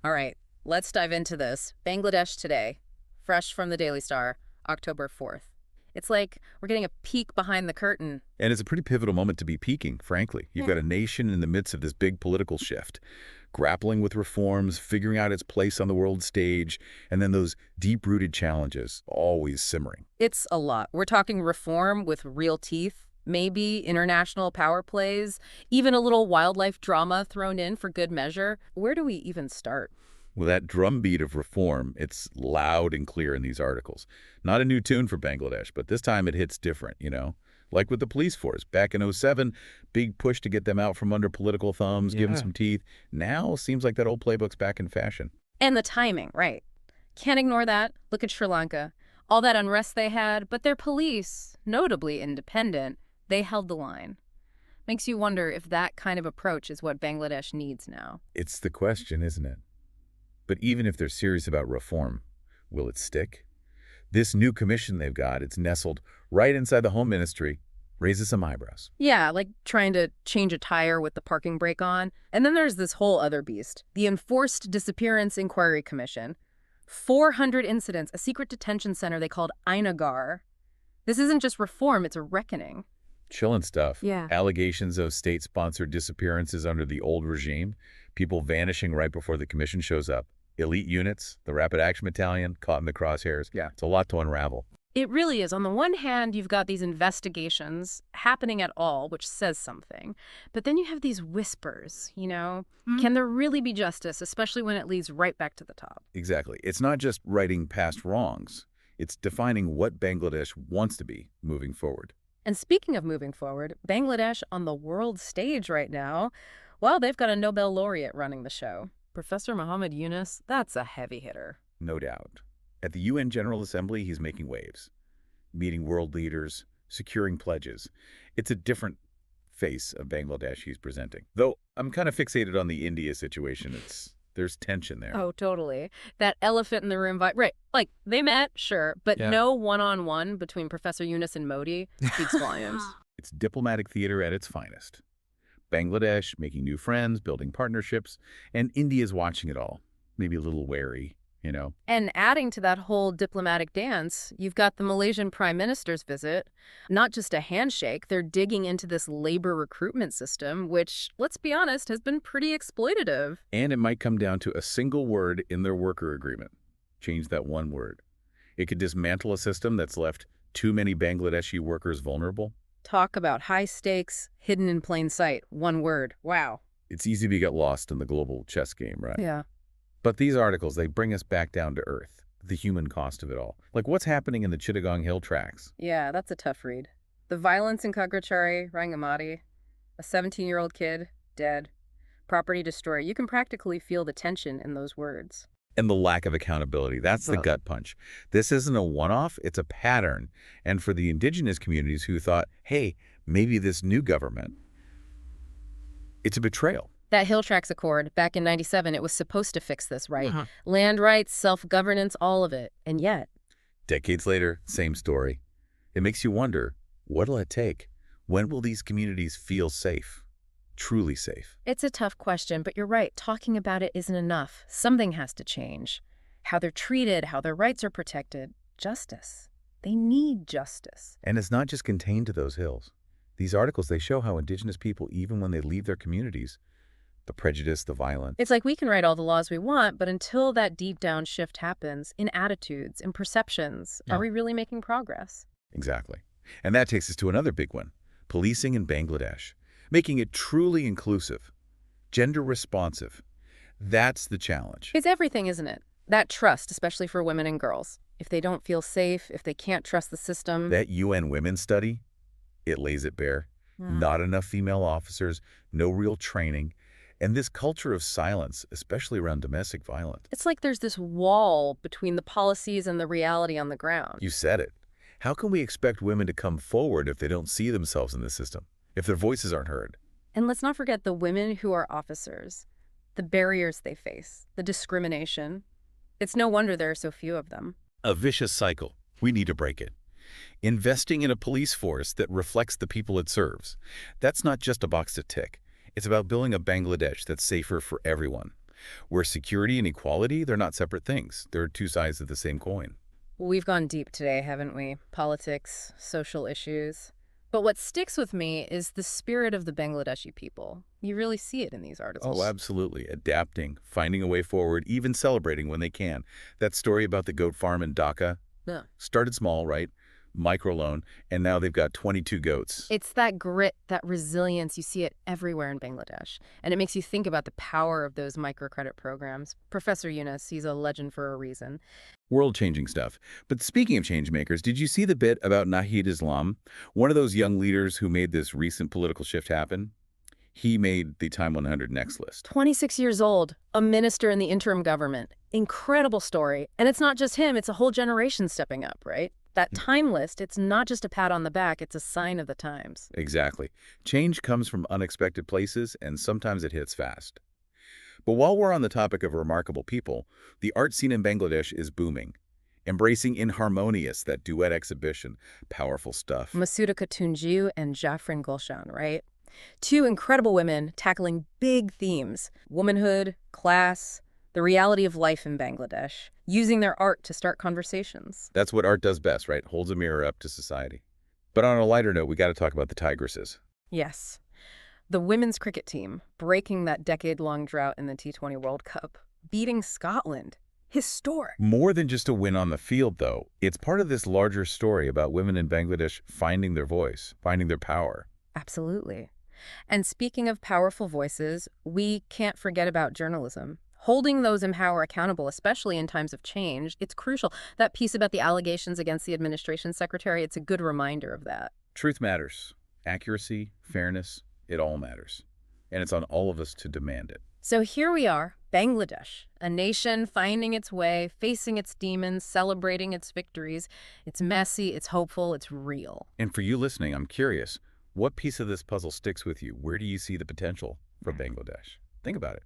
All right, let's dive into this. Bangladesh today, fresh from the Daily Star, October 4th. It's like we're getting a peek behind the curtain. And it's a pretty pivotal moment to be peaking, frankly. You've Yeah. got a nation in the midst of this big political shift, grappling with reforms, figuring out its place on the world stage, and then those deep-rooted challenges always simmering. It's a lot. We're talking reform with real teeth, maybe international power plays, even a little wildlife drama thrown in for good measure. Where do we even start? With that drumbeat of reform, it's loud and clear in these articles. Not a new tune for Bangladesh, but this time it hits different. Like with the police force. Back in '07, big push to get them out from under political thumbs, give them Yeah. some teeth. Now, seems like that old playbook's back in fashion. And the timing, right. Can't ignore that. Look at Sri Lanka. All that unrest they had, but their police, notably independent, they held the line. Makes you wonder if that kind of approach is what Bangladesh needs now. It's the question, isn't it? But even if they're serious about reform, will it stick? This new commission they've got, it's nestled right inside the Home Ministry, raises some eyebrows. Yeah, like trying to change a tire with the parking brake on. And then there's this whole other beast, the Enforced Disappearance Inquiry Commission. 400 incidents, a secret detention center they called Ainagar. This isn't just reform, it's a reckoning. Chilling stuff. Yeah. Allegations of state-sponsored disappearances under the old regime, people vanishing right before the commission shows up. Elite units, the Rapid Action Battalion, caught in the crosshairs. Yeah. It's a lot to unravel. It really is. On the one hand, you've got these investigations happening at all, which says something. But then you have these whispers. Can there really be justice, especially when it leads right back to the top? Exactly. It's not just righting past wrongs. It's defining what Bangladesh wants to be moving forward. And speaking of moving forward, Bangladesh on the world stage right now, well, they've got a Nobel laureate running the show. Professor Muhammad Yunus, that's a heavy hitter. No doubt. At the UN General Assembly, he's making waves, meeting world leaders, securing pledges. It's a different face of Bangladesh he's presenting. Though I'm kind of fixated on the India situation. There's tension there. Oh, totally. That elephant in the room vibe. Right. Like, they met, sure, but Yeah. no one-on-one between Professor Yunus and Modi speaks volumes. It's diplomatic theater at its finest. Bangladesh making new friends, building partnerships, and India's watching it all, maybe a little wary. And adding to that whole diplomatic dance, you've got the Malaysian Prime Minister's visit. Not just a handshake, they're digging into this labor recruitment system, which, let's be honest, has been pretty exploitative. And it might come down to a single word in their worker agreement. Change that one word. It could dismantle a system that's left too many Bangladeshi workers vulnerable. Talk about high stakes, hidden in plain sight. One word. Wow. It's easy to get lost in the global chess game, right? Yeah. But these articles, they bring us back down to earth, the human cost of it all. Like what's happening in the Chittagong Hill tracks. Yeah, that's a tough read. The violence in Kagrachari, Rangamati, a 17-year-old kid, dead, property destroyed. You can practically feel the tension in those words. And the lack of accountability, that's the Well- gut punch. This isn't a one-off, it's a pattern. And for the indigenous communities who thought, hey, maybe this new government, it's a betrayal. That Hill Tracks Accord, back in '97, it was supposed to fix this, right? Uh-huh. Land rights, self-governance, all of it. And yet, Decades later, same story. It makes you wonder, what'll it take? When will these communities feel safe? Truly safe? it's a tough question, but you're right. Talking about it isn't enough. Something has to change. How they're treated, how their rights are protected. Justice. They need justice. And it's not just contained to those hills. These articles, they show how indigenous people, even when they leave their communities, the prejudice, the violence. It's like we can write all the laws we want, but until that deep down shift happens in attitudes, in perceptions, Yeah. are we really making progress? Exactly. And that takes us to another big one, policing in Bangladesh, making it truly inclusive, gender responsive. That's the challenge. It's everything, isn't it? That trust, especially for women and girls. If they don't feel safe, if they can't trust the system. That UN Women's study, it lays it bare. Not enough female officers, no real training, and this culture of silence, especially around domestic violence. It's like there's this wall between the policies and the reality on the ground. You said it. How can we expect women to come forward if they don't see themselves in the system, if their voices aren't heard? And let's not forget the women who are officers, the barriers they face, the discrimination. It's no wonder there are so few of them. A vicious cycle. We need to break it. Investing in a police force that reflects the people it serves. That's not just a box to tick. It's about building a Bangladesh that's safer for everyone. where security and equality, they're not separate things. They're two sides of the same coin. We've gone deep today, haven't we? Politics, social issues. But what sticks with me is the spirit of the Bangladeshi people. You really see it in these Oh, articles. absolutely. Adapting, finding a way forward, even celebrating when they can. That story about the goat farm in Dhaka Yeah. started small, right? Microloan, and now they've got 22 goats. It's that grit, that resilience. You see it everywhere in Bangladesh. And it makes you think about the power of those microcredit programs. Professor Yunus, he's a legend for a reason. World-changing stuff. But speaking of change makers, did you see the bit about Nahid Islam, one of those young leaders who made this recent political shift happen? He made the Time 100 Next list. 26 years old, a minister in the interim government. Incredible story. And it's not just him, it's a whole generation stepping up, right? That time list, it's not just a pat on the back, it's a sign of the times. Exactly. Change comes from unexpected places, and sometimes it hits fast. But while we're on the topic of remarkable people, the art scene in Bangladesh is booming. Embracing Inharmonious, that duet exhibition. Powerful stuff. Masuda Katunjiu and Jafrin Gulshan, right? Two incredible women tackling big themes: womanhood, class, the reality of life in Bangladesh, using their art to start conversations. That's what art does best, right? Holds a mirror up to society. But on a lighter note, we got to talk about the Tigresses. Yes. The women's cricket team breaking that decade-long drought in the T20 World Cup, beating Scotland. Historic. More than just a win on the field, though. It's part of this larger story about women in Bangladesh finding their voice, finding their power. Absolutely. And speaking of powerful voices, we can't forget about journalism. Holding those in power accountable, especially in times of change, it's crucial. That piece about the allegations against the administration secretary, it's a good reminder of that. Truth matters. Accuracy, fairness, it all matters. And it's on all of us to demand it. So here we are, Bangladesh, a nation finding its way, facing its demons, celebrating its victories. It's messy, it's hopeful, it's real. And for you listening, I'm curious, what piece of this puzzle sticks with you? Where do you see the potential for Bangladesh? Think about it.